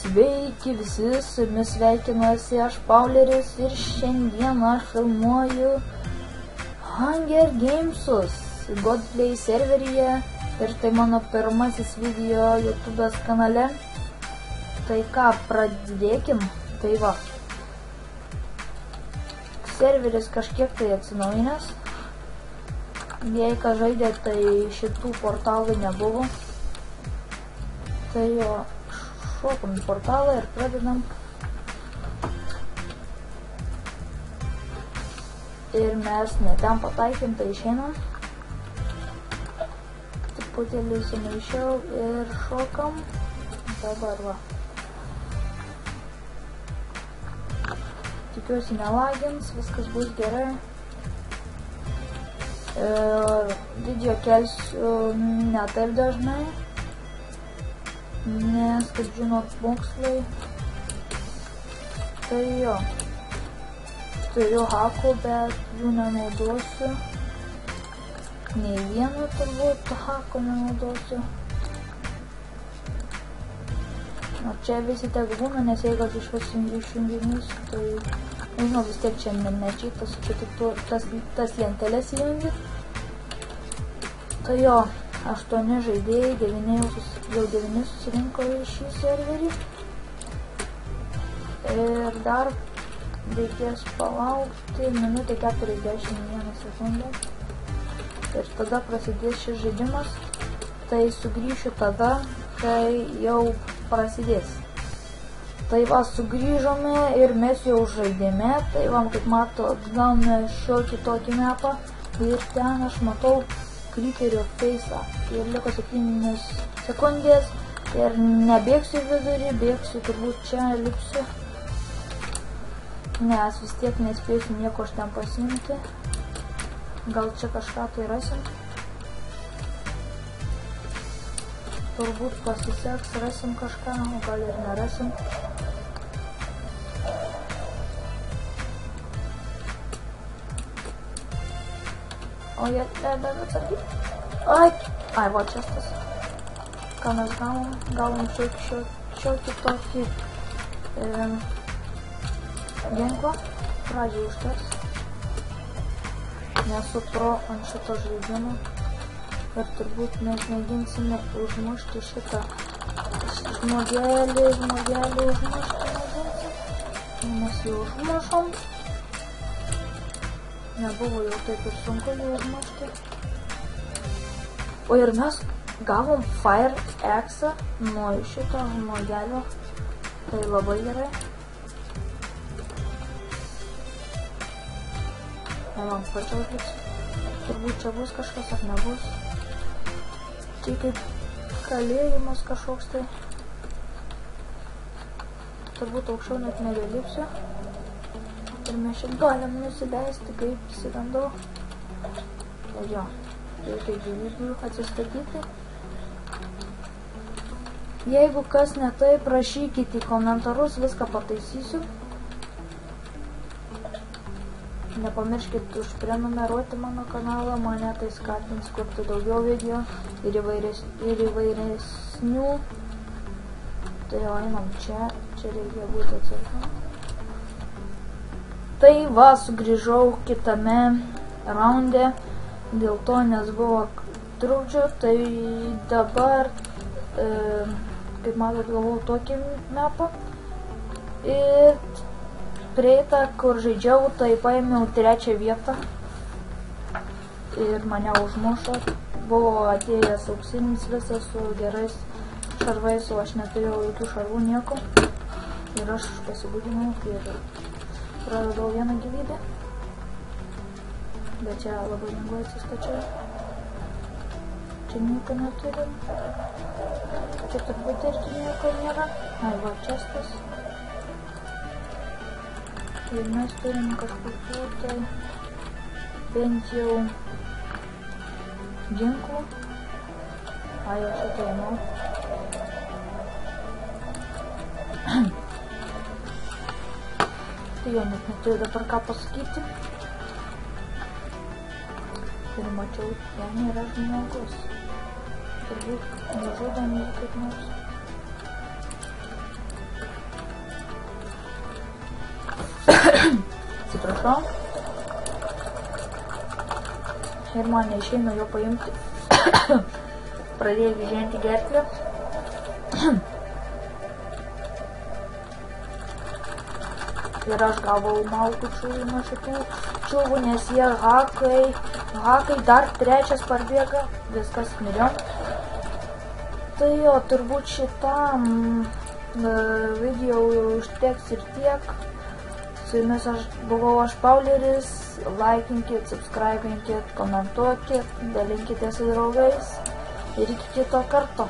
Sveiki visi, su jumis sveikinuosi aš Pauleris ir šiandien aš filmuoju Hunger Gamesus Godplay serveryje ir tai mano pirmasis video YouTube'as kanale. Tai ką, pradėkim. Tai va. Serveris kažkiek tai atsinaujinęs. Jei ką žaidė, tai šitų portalų nebuvo. Tai jo, šokom į portalą ir pradedam. Ir mes ne ten pataikėm, tai išeinam. Truputėlį sumaišiau ir šokam. Dabar va. Tikiuosi nelagins, viskas bus gerai. Video kelsiu ne taip dažnai. Nes, kaip žinot, mokslai. Tai jo. Turiu hakų, bet jų nenaudosiu. Nei vieno turbūt hako nenaudosiu. O čia visi tiek būna, nes jeigu aš išjunginys, tai žinau, vis tiek čia nečitas, čia tik tas lenteles įjungi. Tai jo, 8 žaidėjai, jau 9 susirinko į šį serverį. Ir dar reikės palaukti minutę 41 sekundę. Ir tada prasidės šis žaidimas. Tai sugrįšiu tada, kai jau prasidės. Tai va, sugrįžome ir mes jau žaidėme. Tai va, kaip mato, gauname šiokį tokį mapą. Ir ten aš matau Creeperio face'ą. Ir liko 7 sekundės. Ir nebėgsiu vidurį, bėgsiu turbūt čia, lipsiu. Nes vis tiek nespėsiu nieko aš ten pasiimti. Gal čia kažką tai rasim. Turbūt pasiseks, rasim kažką, o gal ir nerasim. O jie, atsargiai. Ai, va, čia tas. Ką mes gavom? Gavom šiokį tokį ginklą. Pradžiai užteks. Nesu pro ant šito žaidimo. Ir turbūt mes mėginsime užmušti šitą žmogelį užmušti mėginsim. Mes jį užmušom. Nebuvo jau taip ir sunku jį užmušti. O ir mes gavom Fire Axe'ą nuo šito žmogelio. Tai labai gerai. Man pačiau atliks. Turbūt čia bus kažkas ar nebus. Čia kaip kalėjimas kažkoks tai. Turbūt aukščiau net nebelipsiu. Ir mes šiandien galim nusileisti, kaip įsigandau. Ir jo, reikia gyvybių atsistatyti. Jeigu kas ne taip, rašykite į komentarus, viską pataisysiu. Nepamirškit užprenumeruoti mano kanalą, mane tai skatins kurti daugiau video ir įvairesnių. Tai jau einam čia reikia būti atsargiam. Tai va, sugrįžau kitame raunde, dėl to nes buvo trukdžių, tai dabar, kaip matot, gavau tokį mapą. Ir prieitą, kur žaidžiau, tai paėmiau 3 vietą ir mane užmušo. Buvo atėjęs auksinis visas su gerais šarvais, o aš neturėjau jokių šarvų, nieko. Ir aš pasibūdinau ir praradau 1 gyvybę. Bet čia labai lengvai atsistačiau. Čia nieko neturim. Čia turbūt irgi nieko nėra. Ai, va, čestas. Ir mes turim kažkokių tai bent jau ginklų. Ai, aš šitą įmau. Tai jau net neturiu dabar ką pasakyti. Ir mačiau, ten yra žmogus. Turbūt nežudomi kaip nors. maišo. Ir man neišeina jo paimti. Pradėjo vyženti gerklę. Ir aš gavau malkučių nuo šitų čiulvų, nes jie hakai dar trečias parbėga, viskas miriom. Tai jo, turbūt šitam video užteks ir tiek. Su jumis buvau aš Pauleris, laikinkit, subscribinkit, komentuokit, dalinkite su draugais ir iki kito karto.